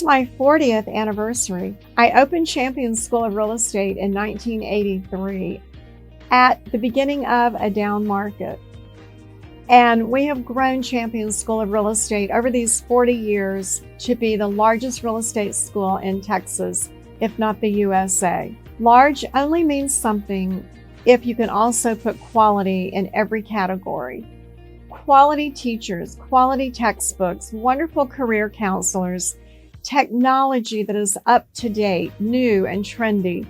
my 40th anniversary. I opened Champion School of Real Estate in 1983 at the beginning of a down market. And we have grown Champion School of Real Estate over these 40 years to be the largest real estate school in Texas, if not the USA. Large only means something if you can also put quality in every category. Quality teachers, quality textbooks, wonderful career counselors, technology that is up to date, new and trendy,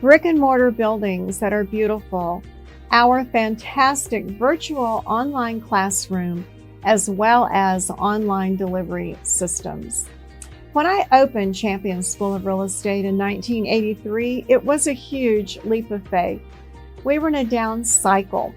brick and mortar buildings that are beautiful, our fantastic virtual online classroom, as well as online delivery systems. When I opened Champion School of Real Estate in 1983, it was a huge leap of faith. We were in a down cycle.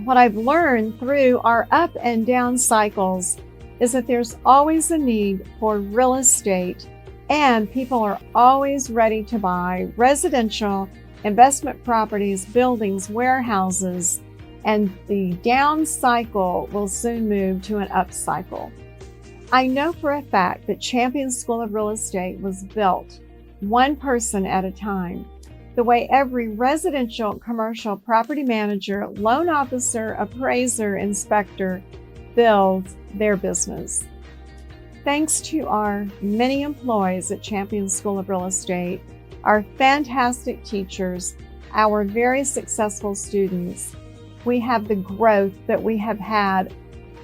What I've learned through our up and down cycles is that there's always a need for real estate, and people are always ready to buy residential, investment properties, buildings, warehouses, and the down cycle will soon move to an up cycle. I know for a fact that Champion School of Real Estate was built one person at a time, the way every residential, commercial property manager, loan officer, appraiser, inspector builds their business. Thanks to our many employees at Champion School of Real Estate, our fantastic teachers, our very successful students, we have the growth that we have had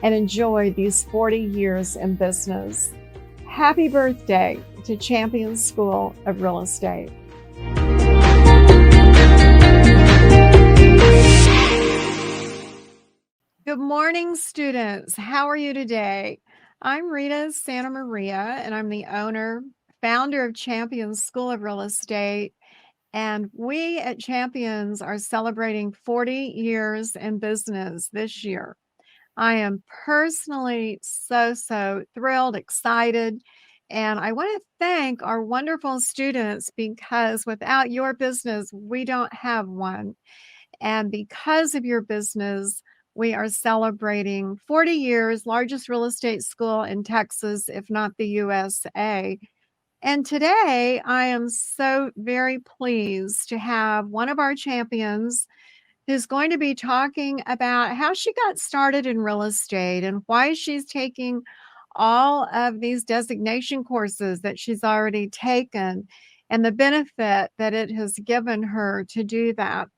and enjoyed these 40 years in business. Happy birthday to Champion School of Real Estate. Good morning, students. How are you today? I'm Rita Santamaria, and I'm the founder of Champions School of Real Estate. And we at Champions are celebrating 40 years in business this year. I am personally so thrilled, excited, and I want to thank our wonderful students because without your business, we don't have one. And because of your business, we are celebrating 40 years, largest real estate school in Texas, if not the USA. And today I am so very pleased to have one of our champions who's going to be talking about how she got started in real estate and why she's taking all of these designation courses that she's already taken and the benefit that it has given her to do that.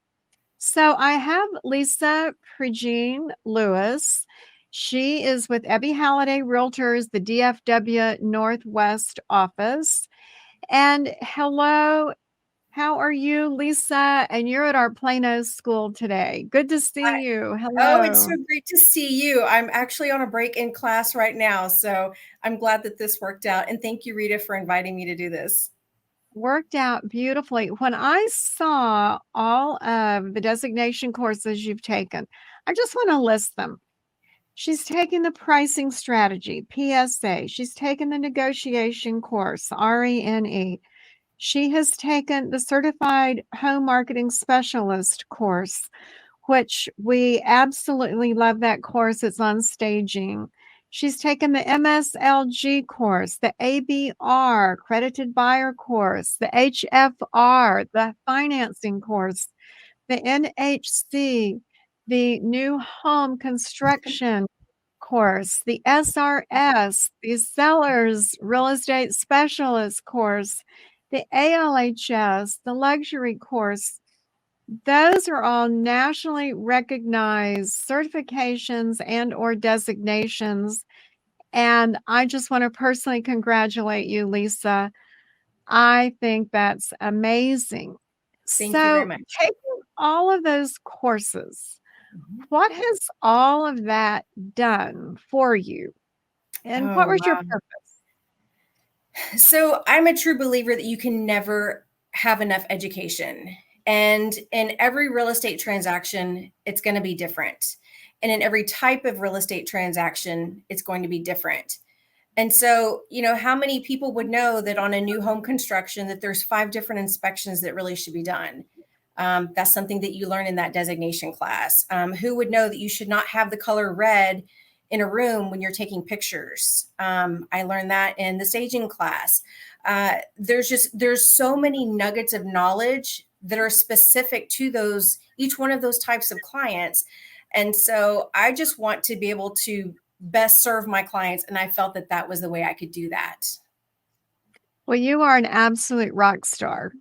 So I have Lisa Pregine Lewis. She is with Ebby Halliday Realtors, the DFW Northwest office. And hello, how are you, Lisa? And you're at our Plano school today. Good to see you. Oh, it's so Hello. great to see you. I'm actually on a break in class right now, so I'm glad that this worked out. And thank you, Rita, for inviting me to do this. Worked out beautifully. When I saw all of the designation courses you've taken, I just want to list them. She's taken the pricing strategy, PSA. She's taken the negotiation course, RENE. She has taken the certified home marketing specialist course, which we absolutely love that course. It's on staging. She's taken the MSLG course, the ABR, accredited buyer course, the HFR, the financing course, the NHC, the new home construction course, the SRS, the sellers real estate specialist course, the ALHS, the luxury course. Those are all nationally recognized certifications and or designations. And I just want to personally congratulate you, Lisa. I think that's amazing. Thank you very So much. taking all of those courses, what has all of that done for you? And what Oh, was your wow. purpose? So I'm a true believer that you can never have enough education. And in every real estate transaction, it's going to be different. And in every type of real estate transaction, it's going to be different. And so, how many people would know that on a new home construction that there's 5 different inspections that really should be done? That's something that you learn in that designation class. Who would know that you should not have the color red in a room when you're taking pictures. I learned that in the staging class. There's so many nuggets of knowledge that are specific to each one of those types of clients. And so I just want to be able to best serve my clients. And I felt that that was the way I could do that. Well, you are an absolute rock star,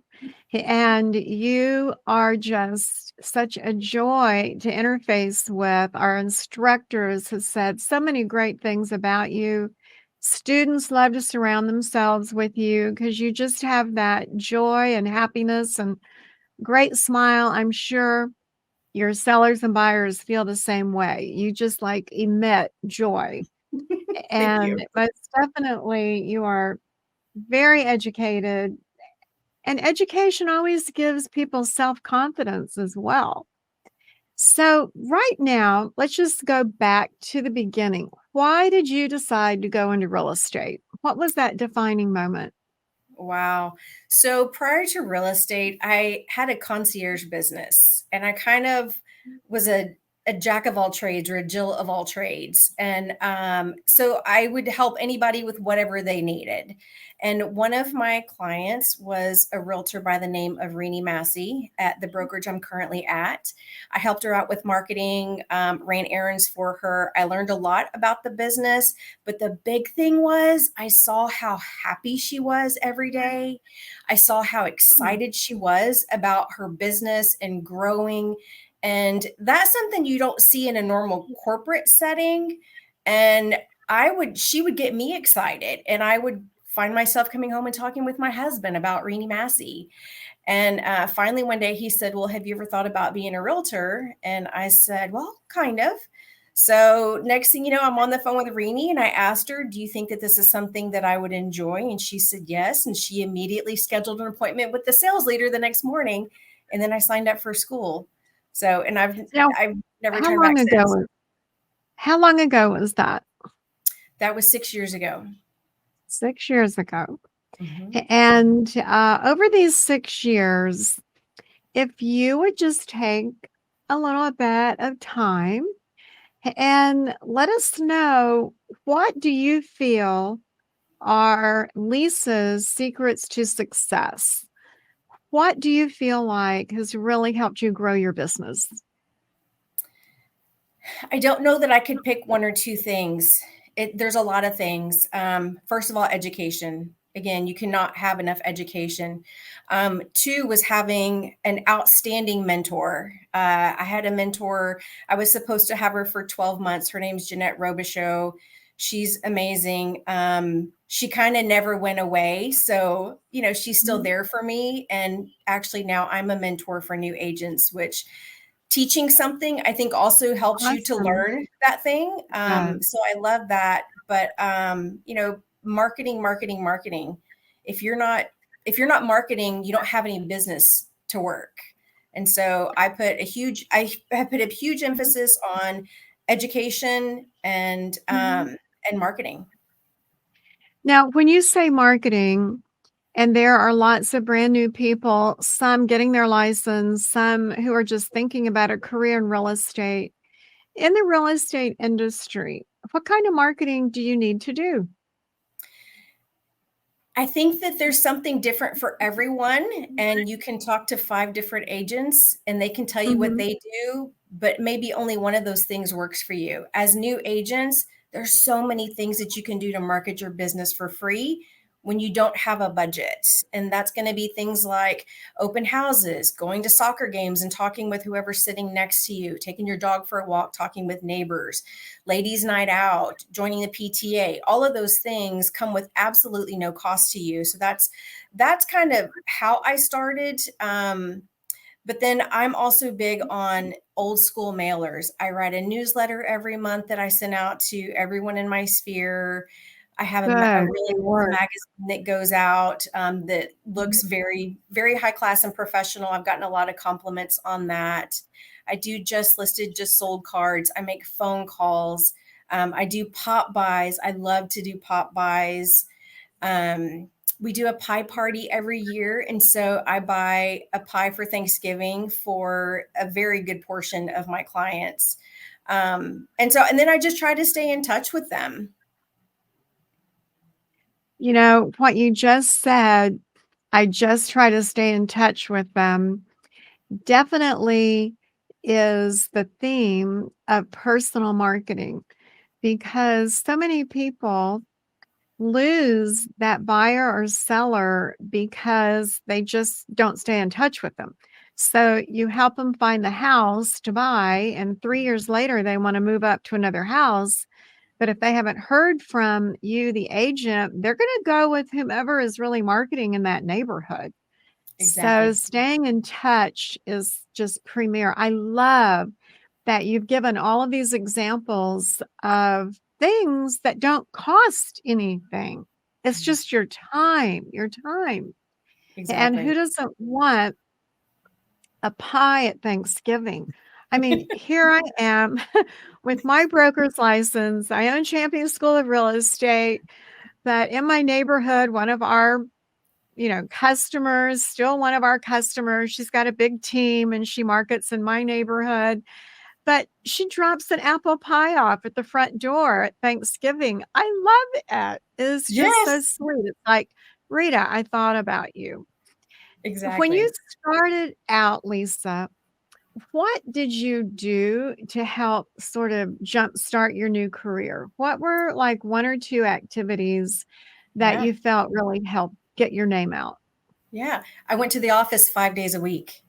and you are just such a joy to interface with. Our instructors have said so many great things about you. Students love to surround themselves with you because you just have that joy and happiness and great smile. I'm sure your sellers and buyers feel the same way. You just like emit joy. Thank you. And most definitely, you are very educated, and education always gives people self-confidence as well. So, right now, let's just go back to the beginning. Why did you decide to go into real estate? What was that defining moment? Wow. So prior to real estate, I had a concierge business and I kind of was a jack of all trades or a Jill of all trades. And so I would help anybody with whatever they needed. And one of my clients was a realtor by the name of Rita Massey at the brokerage I'm currently at. I helped her out with marketing, ran errands for her. I learned a lot about the business. But the big thing was I saw how happy she was every day. I saw how excited she was about her business and growing. And that's something you don't see in a normal corporate setting. And she would get me excited. And I would find myself coming home and talking with my husband about Rita Massey. And finally, one day he said, well, have you ever thought about being a realtor? And I said, well, kind of. So next thing you know, I'm on the phone with Rini and I asked her, do you think that this is something that I would enjoy? And she said yes. And she immediately scheduled an appointment with the sales leader the next morning. And then I signed up for school. So, and Now, I've never how turned long back since. ago? How long ago was that? That was 6 years ago. 6 years ago. Mhm. And over these 6 years, if you would just take a little bit of time and let us know, what do you feel are Lisa's secrets to success? What do you feel like has really helped you grow your business? I don't know that I could pick one or two things. There's a lot of things. First of all, education. Again, you cannot have enough education. Two was having an outstanding mentor. I had a mentor. I was supposed to have her for 12 months. Her name's Jeanette Robichaux. She's amazing. She kind of never went away. So, she's still there for me. And actually now I'm a mentor for new agents, which teaching something, I think also helps you to Awesome. learn that thing. Yes. So I love that. But marketing, marketing, marketing. If you're not marketing, you don't have any business to work. And so I put a huge emphasis on education and marketing. Now, when you say marketing, and there are lots of brand new people, some getting their license, some who are just thinking about a career in real estate. In the real estate industry, what kind of marketing do you need to do? I think that there's something different for everyone, and you can talk to 5 different agents and they can tell you what Mhm. they do, but maybe only one of those things works for you. As new agents, there's so many things that you can do to market your business for free when you don't have a budget. And that's going to be things like open houses, going to soccer games and talking with whoever's sitting next to you, taking your dog for a walk, talking with neighbors, ladies' night out, joining the PTA. All of those things come with absolutely no cost to you. So that's kind of how I started. But then I'm also big on old school mailers. I write a newsletter every month that I send out to everyone in my sphere. I have a Good really cool work. magazine that goes out that looks very, very high class and professional. I've gotten a lot of compliments on that. I do just listed, just sold cards. I make phone calls. I do pop buys. I love to do pop buys. We do a pie party every year. And so I buy a pie for Thanksgiving for a very good portion of my clients. And then I just try to stay in touch with them. You know, what you just said, I just try to stay in touch with them, definitely is the theme of personal marketing because so many people lose that buyer or seller because they just don't stay in touch with them. So you help them find the house to buy, and 3 years later, they want to move up to another house. But if they haven't heard from you, the agent, they're going to go with whomever is really marketing in that neighborhood. So Exactly. staying in touch is just premier. I love that you've given all of these examples of things that don't cost anything. It's just your time, your time. And who Exactly. doesn't want a pie at Thanksgiving? I mean, here I am with my broker's license. I own Champion School of Real Estate, but in my neighborhood, one of our customers, still one of our customers. She's got a big team and she markets in my neighborhood, but she drops an apple pie off at the front door at Thanksgiving. I love it. It's just so Yes, sweet. It's like, Rita, I thought about you. When you exactly. started out, Lisa, what did you do to help sort of jumpstart your new career? What were like one or two activities that Yeah. you felt really helped get your name out? Yeah. I went to the office 5 days a week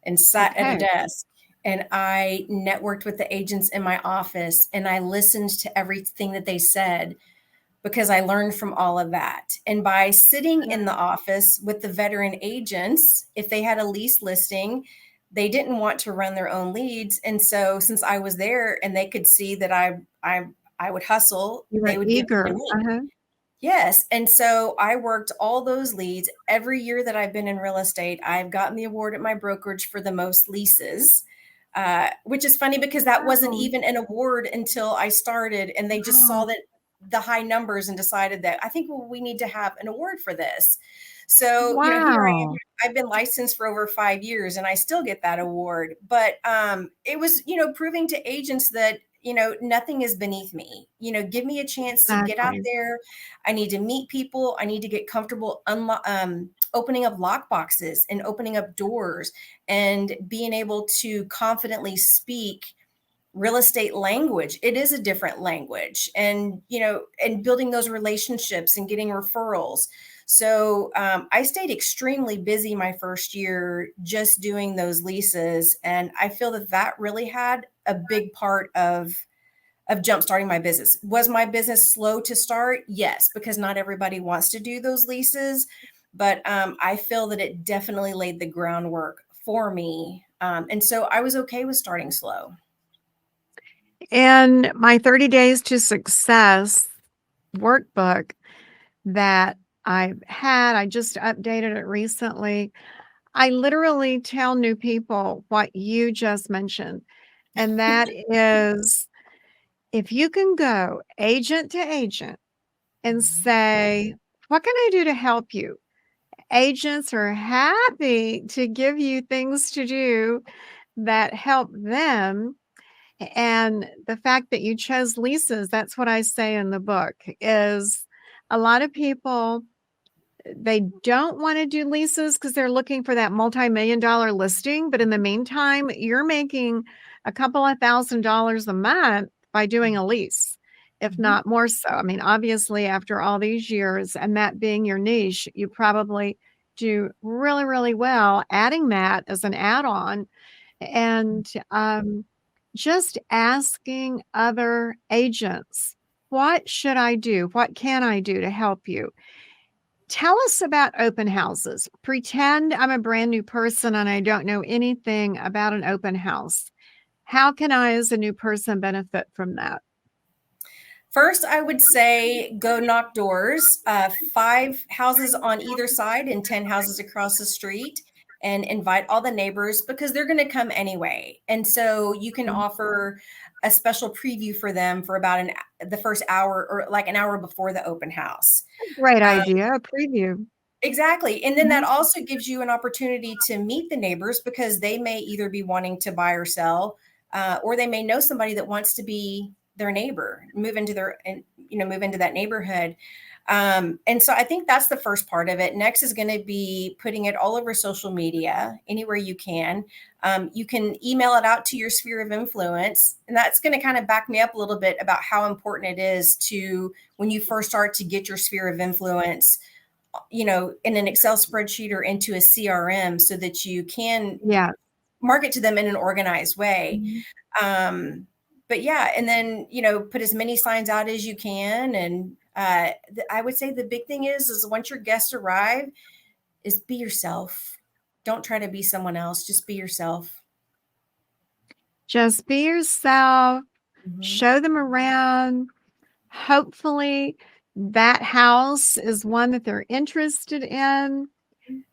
and sat at a Okay. desk, and I networked with the agents in my office, and I listened to everything that they said because I learned from all of that. And by sitting in the office with the veteran agents, if they had a lease listing, they didn't want to run their own leads. And so since I was there and they could see that I would hustle, You were they would give them to eager. me. Uh-huh. Yes. And so I worked all those leads. Every year that I've been in real estate, I've gotten the award at my brokerage for the most leases, which is funny because that wasn't Oh, even an award until I started. And they just saw wow. that the high numbers and decided that I think, well, we need to have an award for this. So, here I am. Wow. I've been licensed for over 5 years and I still get that award. But it was, proving to agents that, nothing is beneath me. Give me a chance to get out Exactly. there. I need to meet people. I need to get comfortable opening up lock boxes and opening up doors and being able to confidently speak real estate language. It is a different language, and building those relationships and getting referrals. So I stayed extremely busy my first year just doing those leases, and I feel that that really had a big part of jump starting my business. Was my business slow to start? Yes, because not everybody wants to do those leases. But I feel that it definitely laid the groundwork for me. And so I was okay with starting slow. And my 30 Days to Success workbook that I've had, I just updated it recently. I literally tell new people what you just mentioned, and that is if you can go agent to agent and say, "What can I do to help you?" Agents are happy to give you things to do that help them. And the fact that you chose leases, that's what I say in the book, is a lot of people, they don't want to do leases because they're looking for that multi-million-dollar listing. But in the meantime, you're making a couple of $1,000s a month by doing a lease, if Mhm. not more so. I mean, obviously, after all these years and that being your niche, you probably do really, really well adding that as an add-on and just asking other agents, what should I do? What can I do to help you? Tell us about open houses. Pretend I'm a brand new person and I don't know anything about an open house. How can I, as a new person, benefit from that? First, I would say go knock doors, 5 houses on either side and 10 houses across the street, and invite all the neighbors because they're going to come anyway. And so you can Mhm. offer a special preview for them for about the first hour or like an hour before the open house. Great Um, idea. A preview. Exactly. And then that Mhm. also gives you an opportunity to meet the neighbors because they may either be wanting to buy or sell. or they may know somebody that wants to be their neighbor, move into that neighborhood. And so I think that's the first part of it. Next is going to be putting it all over social media, anywhere you can. You can email it out to your sphere of influence. And that's going to kind of back me up a little bit about how important it is to, when you first start to get your sphere of influence, in an Excel spreadsheet or into a CRM, so that you can market to them in an organized way. But yeah, and then, put as many signs out as you can. And I would say the big thing is once your guests arrive, is be yourself. Don't try to be someone else. Just be yourself. Just be yourself. Show them around. Hopefully that house is one that they're interested in.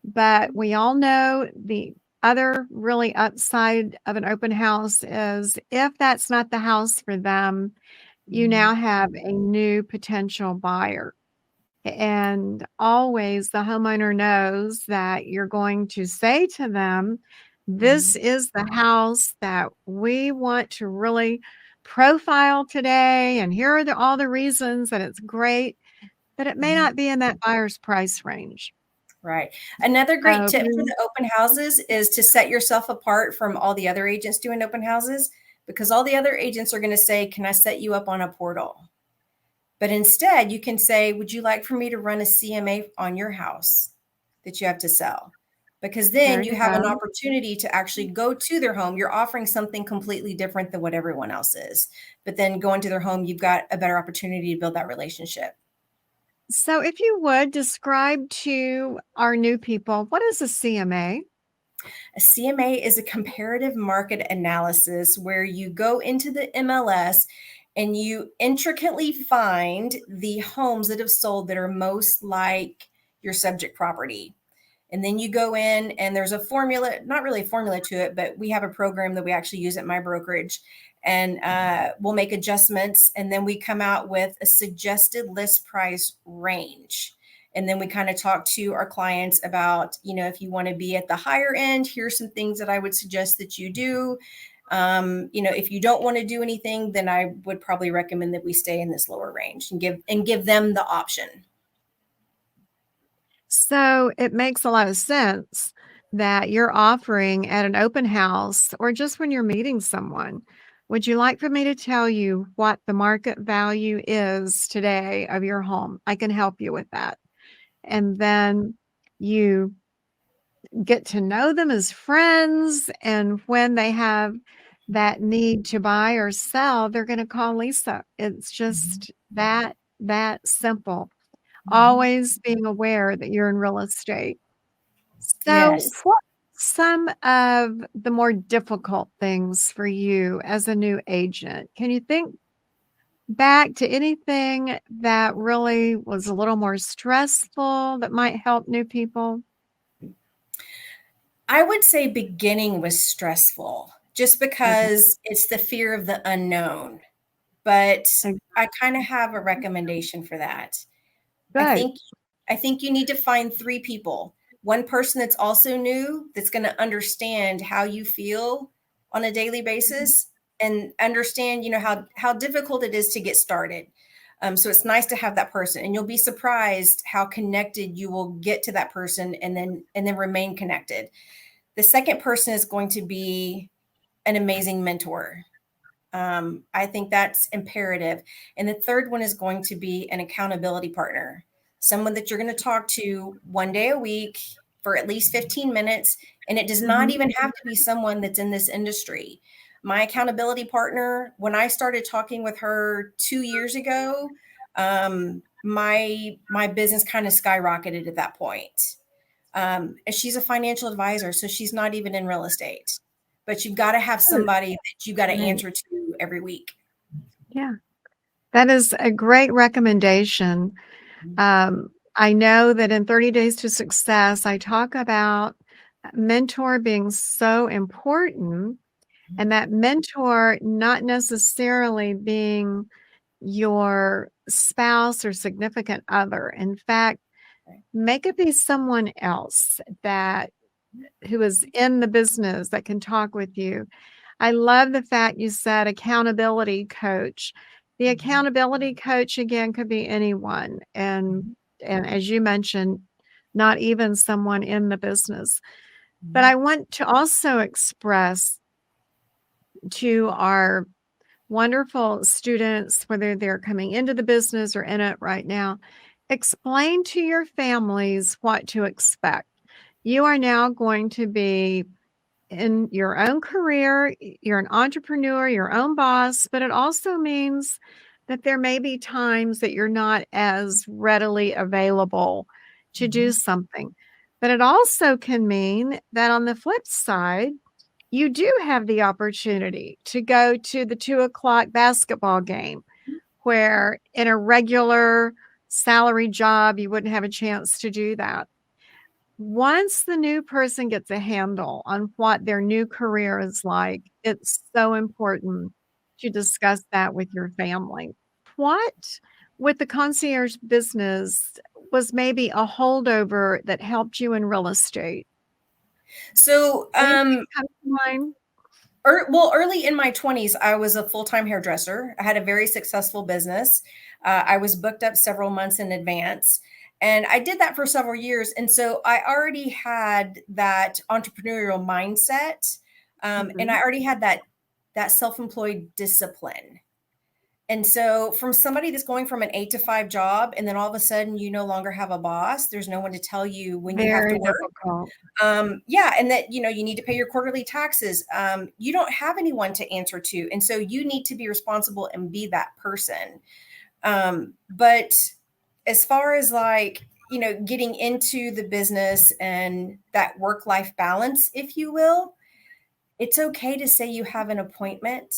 But we all know the other really upside of an open house is if that's not the house for them, you now have a new potential buyer. And always the homeowner knows that you're going to say to them, this is the house that we want to really profile today. And here are all the reasons that it's great, but it may not be in that buyer's price range. Right. Another great tip for the open houses is to set yourself apart from all the other agents doing open houses, because all the other agents are going to say, can I set you up on a portal? But instead, you can say, would you like for me to run a CMA on your house that you have to sell? Because then you have an opportunity to actually go to their home. You're offering something completely different than what everyone else is. But then going to their home, you've got a better opportunity to build that relationship. So if you would describe to our new people, what is a CMA? A CMA is a comparative market analysis where you go into the MLS and you intricately find the homes that have sold that are most like your subject property. And then you go in and there's a formula, not really a formula to it, but we have a program that we actually use at my brokerage, and we'll make adjustments. And then we come out with a suggested list price range. And then we kind of talk to our clients about, if you want to be at the higher end, here's some things that I would suggest that you do. If you don't want to do anything, then I would probably recommend that we stay in this lower range and give them the option. So it makes a lot of sense that you're offering at an open house or just when you're meeting someone. Would you like for me to tell you what the market value is today of your home? I can help you with that. And then you get to know them as friends. And when they have that need to buy or sell, they're going to call Lisa. It's just that simple. Always being aware that you're in real estate. So Yes. what some of the more difficult things for you as a new agent? Can you think back to anything that really was a little more stressful that might help new people? I would say beginning was stressful just because it's the fear of the unknown. But I kind of have a recommendation for that. Good. I think you need to find 3 people. One person that's also new, that's going to understand how you feel on a daily basis and understand, how difficult it is to get started. So it's nice to have that person, and you'll be surprised how connected you will get to that person and then remain connected. The second person is going to be an amazing mentor. I think that's imperative. And the third one is going to be an accountability partner, someone that you're going to talk to one day a week for at least 15 minutes. And it does not even have to be someone that's in this industry. My accountability partner, when I started talking with her 2 years ago, my business kind of skyrocketed at that point. And she's a financial advisor, so she's not even in real estate. But you've got to have somebody that you've got to answer to every week. Yeah, that is a great recommendation. I know that in 30 Days to Success, I talk about mentor being so important, and that mentor not necessarily being your spouse or significant other. In fact, make it be someone else who is in the business that can talk with you. I love the fact you said accountability coach. The accountability coach, again, could be anyone. And as you mentioned, not even someone in the business. But I want to also express to our wonderful students, whether they're coming into the business or in it right now, explain to your families what to expect. You are now going to be in your own career, you're an entrepreneur, your own boss, but it also means that there may be times that you're not as readily available to do something. But it also can mean that on the flip side, you do have the opportunity to go to the 2 o'clock basketball game, where in a regular salary job, you wouldn't have a chance to do that. Once the new person gets a handle on what their new career is like, it's so important to discuss that with your family. What, with the concierge business, was maybe a holdover that helped you in real estate? So, Anything come to mind? early in my 20s, I was a full-time hairdresser. I had a very successful business. I was booked up several months in advance, and I did that for several years. And so I already had that entrepreneurial mindset, and I already had that self-employed discipline. And so from somebody that's going from an 8 to 5 job, and then all of a sudden you no longer have a boss, there's no one to tell you when you have to Very work. difficult. Yeah, and that, you need to pay your quarterly taxes. You don't have anyone to answer to. And so you need to be responsible and be that person. But as far as like, getting into the business and that work-life balance, if you will, it's okay to say you have an appointment,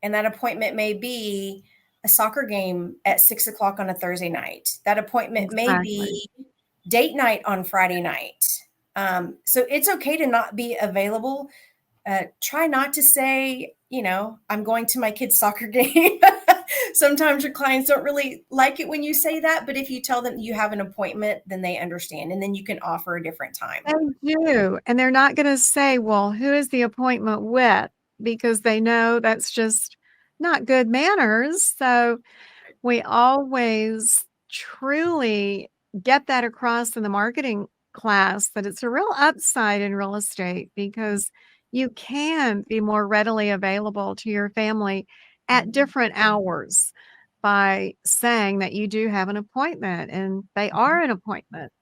and that appointment may be a soccer game at 6 o'clock on a Thursday night. That appointment may Exactly. be date night on Friday night. So it's okay to not be available. Try not to say, I'm going to my kid's soccer game. Sometimes your clients don't really like it when you say that, but if you tell them you have an appointment, then they understand, and then you can offer a different time. They do, and they're not gonna say, "Well, who is the appointment with?" Because they know that's just not good manners, so we always truly get that across in the marketing class that it's a real upside in real estate because you can be more readily available to your family at different hours by saying that you do have an appointment and they are an appointment.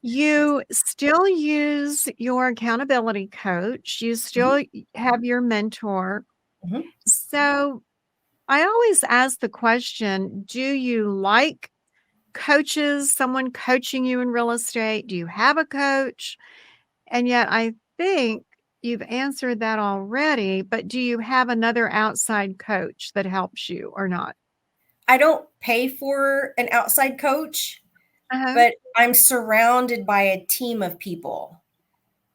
You still use your accountability coach, you still have your mentor. Mhm. So I always ask the question, do you like coaches, someone coaching you in real estate? Do you have a coach? And yet I think you've answered that already, but do you have another outside coach that helps you or not? I don't pay for an outside coach, Uh-huh. but I'm surrounded by a team of people.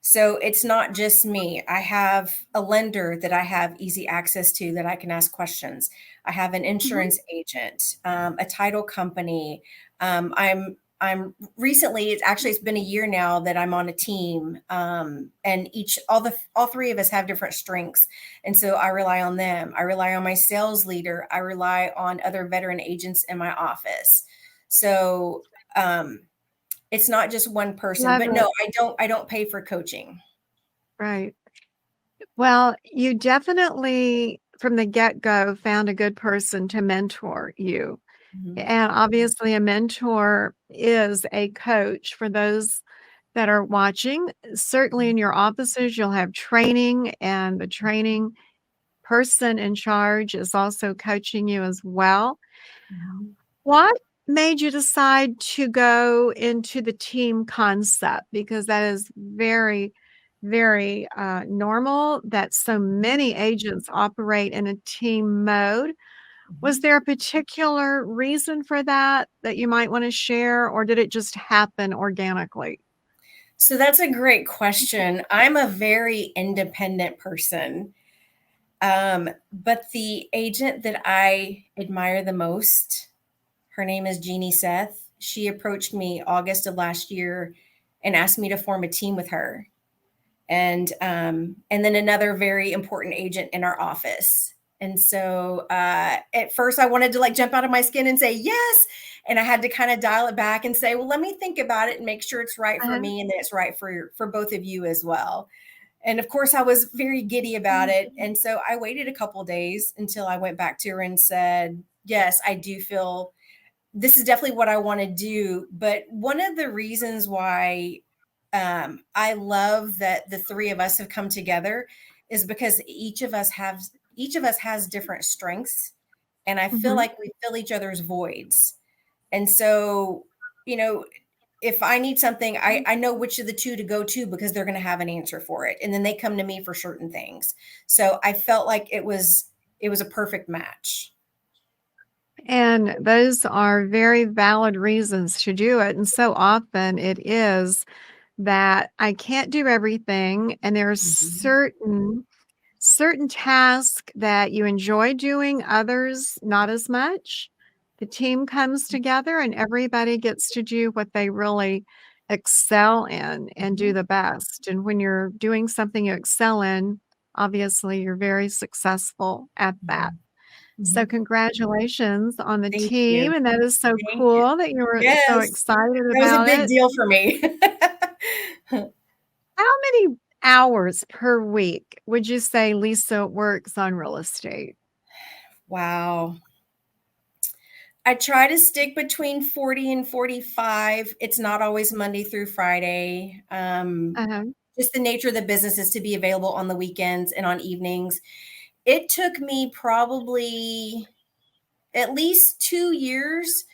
So it's not just me. I have a lender that I have easy access to that I can ask questions. I have an Mhm. insurance agent, a title company. I'm recently. It's been a year now that I'm on a team, and all three of us have different strengths, and so I rely on them. I rely on my sales leader. I rely on other veteran agents in my office. So. It's not just one person, Love but it. no, I don't pay for coaching. Right. Well, you definitely, from the get-go, found a good person to mentor you. Mhm, And obviously, a mentor is a coach for those that are watching. Certainly, in your offices, you'll have training, and the training person in charge is also coaching you as well. mhm, What made you decide to go into the team concept? Because that is very, very normal that so many agents operate in a team mode. Was mhm. there a particular reason for that that you might want to share, or did it just happen organically? So that's a great question. I'm a very independent person. But the agent that I admire the most, her name is Jeannie Seth. She approached me August of last year and asked me to form a team with her. and then another very important agent in our office. And so at first I wanted to like jump out of my skin and say yes. And I had to kind of dial it back and say, well, let me think about it and make sure it's right for Uh-huh. me and that it's right for both of you as well. And of course, I was very giddy about it. And so I waited a couple of days until I went back to her and said, yes, I do feel this is definitely what I want to do. But one of the reasons why I love that the three of us have come together is because each of us has different strengths, and I feel Mhm. like we fill each other's voids. And so, you know, if I need something, I know which of the two to go to because they're going to have an answer for it, and then they come to me for certain things. So I felt like it was a perfect match. And those are very valid reasons to do it. And so often it is that I can't do everything, and there are Mhm. certain tasks that you enjoy doing, others not as much. The team comes together and everybody gets to do what they really excel in and do Mhm. the best. And when you're doing something you excel in, obviously you're very successful at that. Mhm. So Mhm. congratulations on the Thank you. team. And that is so Thank you. cool that you were so Yes, excited that was a about big it. deal for me. How many hours per week would you say Lisa works on real estate? Wow. I try to stick between 40 and 45. It's not always Monday through Friday. Uh-huh. Just the nature of the business is to be available on the weekends and on evenings. It took me probably at least 2 years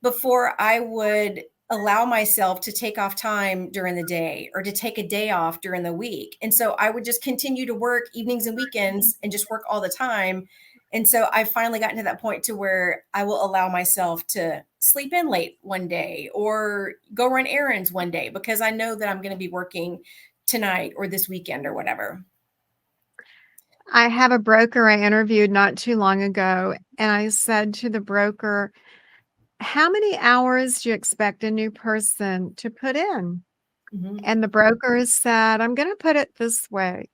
before I would allow myself to take off time during the day or to take a day off during the week. And so I would just continue to work evenings and weekends and just work all the time. And so I finally gotten to that point to where I will allow myself to sleep in late one day or go run errands one day because I know that I'm going to be working tonight or this weekend or whatever. I have a broker I interviewed not too long ago, and I said to the broker, "How many hours do you expect a new person to put in?" Mhm. And the broker said, "I'm going to put it this way.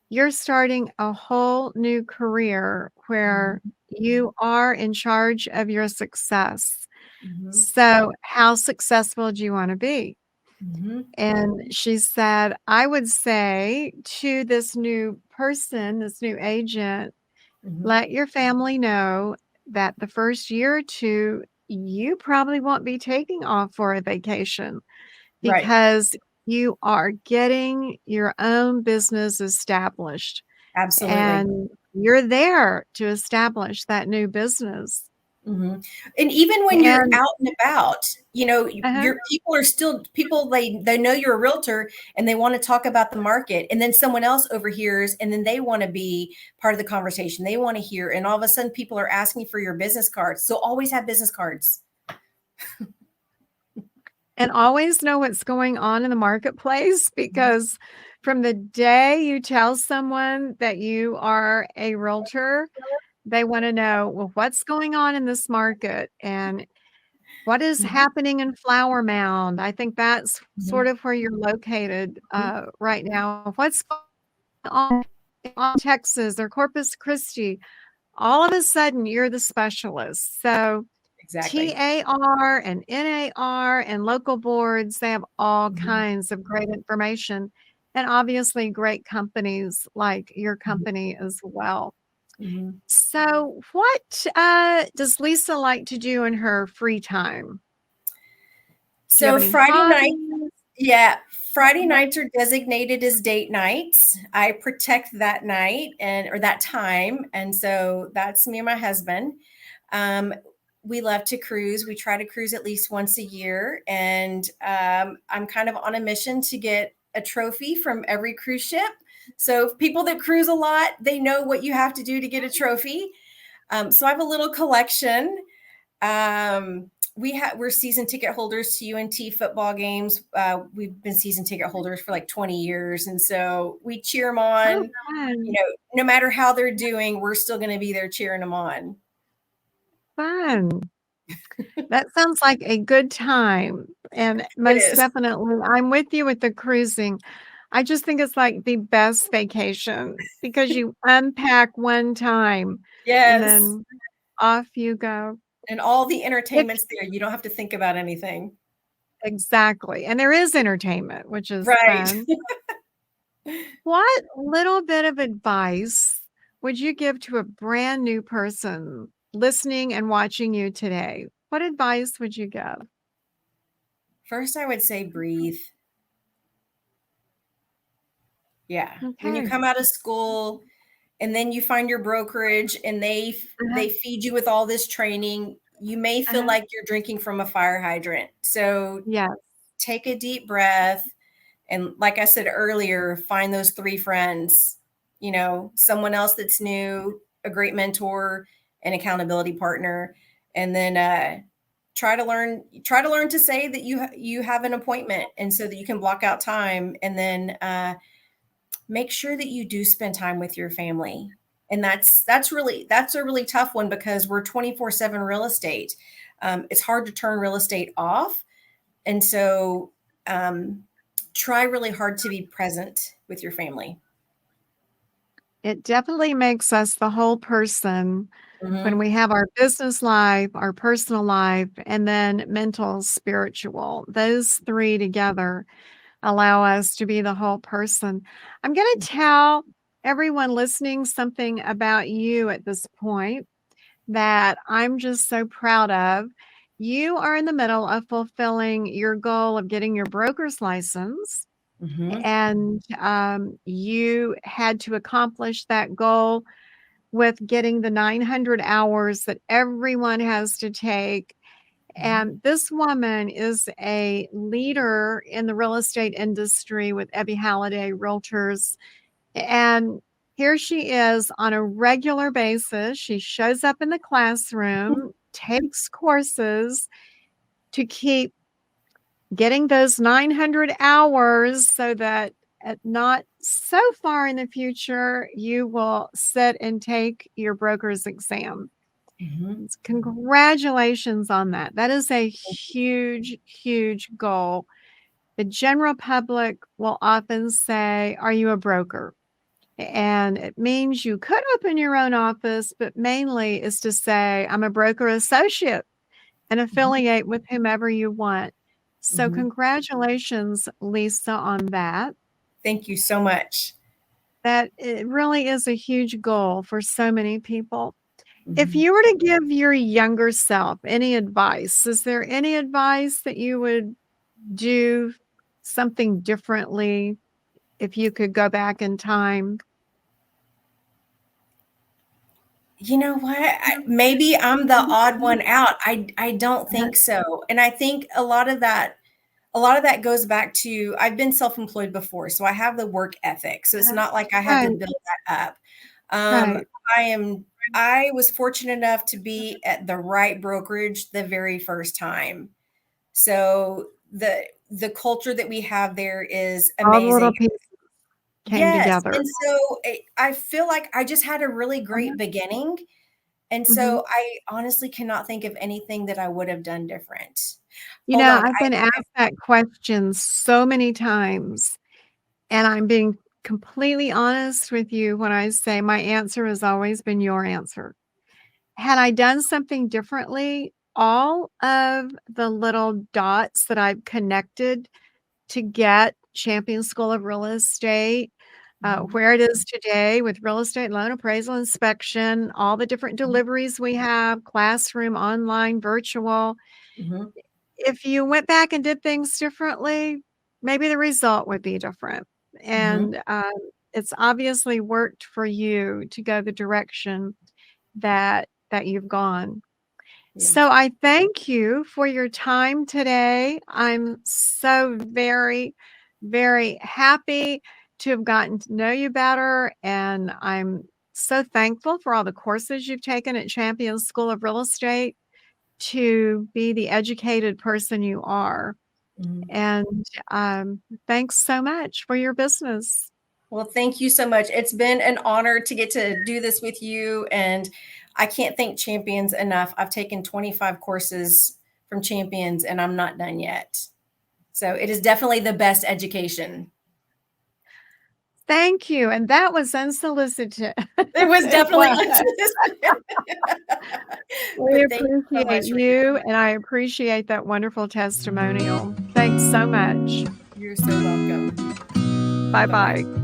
You're starting a whole new career where Mhm. you are in charge of your success. Mhm. So, how successful do you want to be?" Mhm. And she said, "I would say to this new person, this new agent, Mhm. let your family know that the first year or two, you probably won't be taking off for a vacation Right. because you are getting your own business established Absolutely. and you're there to establish that new business." Mhm. And even when you're And out and about, you know, uh your people are still people they know you're a realtor and they want to talk about the market and then someone else overhears and then they want to be part of the conversation. They want to hear and all of a sudden people are asking for your business cards. So always have business cards. and always know what's going on in the marketplace Mhm. because from the day you tell someone that you are a realtor, they want to know, well, what's going on in this market and what is Mhm. happening in Flower Mound. I think that's sort Mhm. of where you're located Mhm. right now. What's going on Texas or Corpus Christi? All of a sudden, you're the specialist. So Exactly. TAR and NAR and local boards, they have all Mhm. kinds of great information and obviously great companies like your Mhm. company as well. Mhm. So, what does Lisa like to do in her free time? Do you have So any Friday night hobbies? Yeah, Friday nights are designated as date nights. I protect that night and or that time, and so that's me and my husband. Um, we love to cruise. We try to cruise at least once a year, and I'm kind of on a mission to get a trophy from every cruise ship. So people that cruise a lot, they know what you have to do to get a trophy. So I have a little collection. We're season ticket holders to UNT football games. We've been season ticket holders for like 20 years, and so we cheer them Oh, on. You fun, know, no matter how they're doing, we're still going to be there cheering them on. fun. That sounds like a good time. And It most is. definitely, I'm with you with the cruising. I just think it's like the best vacation because you unpack one time and Yes. then off you go. And all the If entertainment's there. You don't have to think about anything. Exactly, and there is entertainment, which is Right. fun. What little bit of advice would you give to a brand new person listening and watching you today? What advice would you give? First, I would say breathe. Yeah. When you Okay. come out of school and then you find your brokerage and Uh-huh, they feed you with all this training, you may feel uh-huh. like you're drinking from a fire hydrant. So Yes. take a deep breath. And like I said earlier, find those three friends, someone else that's new, a great mentor, an accountability partner, and then try to learn to say that you have an appointment, and so that you can block out time, and then make sure that you do spend time with your family. And that's a really tough one because we're 24/7 real estate. It's hard to turn real estate off, and so try really hard to be present with your family. It definitely makes us the whole person when Hmm. we have our business life, our personal life, and then mental, spiritual. Those three together allow us to be the whole person. I'm going to tell everyone listening something about you at this point that I'm just so proud of. You are in the middle of fulfilling your goal of getting your broker's license, Hmm. and you had to accomplish that goal with getting the 900 hours that everyone has to take. Hmm. And this woman is a leader in the real estate industry with Ebby Halliday Realtors. And here she is on a regular basis. She shows up in the classroom, takes courses to keep getting those 900 hours so that at not so far in the future, you will sit and take your broker's exam. Hmm. Congratulations on that. That is a huge, huge goal. The general public will often say, "Are you a broker?" And it means you could open your own office, but mainly is to say, "I'm a broker associate and Hmm. affiliate with whomever you want." So, Hmm. congratulations, Lisa, on that. Thank you so much. That it really is a huge goal for so many people. If Hmm. you were to give your younger self any advice, is there any advice that you would do something differently if you could go back in time? You know what? Maybe I'm the odd one out. I don't Uh-huh. think so. And I think a lot of that goes back to I've been self-employed before, so I have the work ethic. So it's Uh-huh. not like I had to Right, build that up. Um, right. I am I was fortunate enough to be at the right brokerage the very first time. So the culture that we have there is All the amazing. little pieces came Yes, together. and so I feel like I just had a really Uh-huh. great beginning, and Mhm. so I honestly cannot think of anything that I would have done different. You Hold know, on, I've been asked that question so many times, and I'm being completely honest with you when I say my answer has always been your answer. Had I done something differently, all of the little dots that I've connected to get Champion School of Real Estate, Mhm, where it is today with real estate loan appraisal inspection, all the different mhm, deliveries we have, classroom, online, virtual. mhm, If you went back and did things differently, maybe the result would be different. mhm. And it's obviously worked for you to go the direction that you've gone. Yeah. So I thank you for your time today. I'm so very, very happy to have gotten to know you better. And I'm so thankful for all the courses you've taken at Champion School of Real Estate to be the educated person you are. Mhm. And thanks so much for your business. Well, thank you so much. It's been an honor to get to do this with you, and I can't thank Champions enough. I've taken 25 courses from Champions, and I'm not done yet. So it is definitely the best education. Thank you. And that was unsolicited. It was definitely We But thank you so appreciate much, you, Rita. and I appreciate that wonderful testimonial. Thanks so much. You're so welcome. Bye Bye-bye. bye.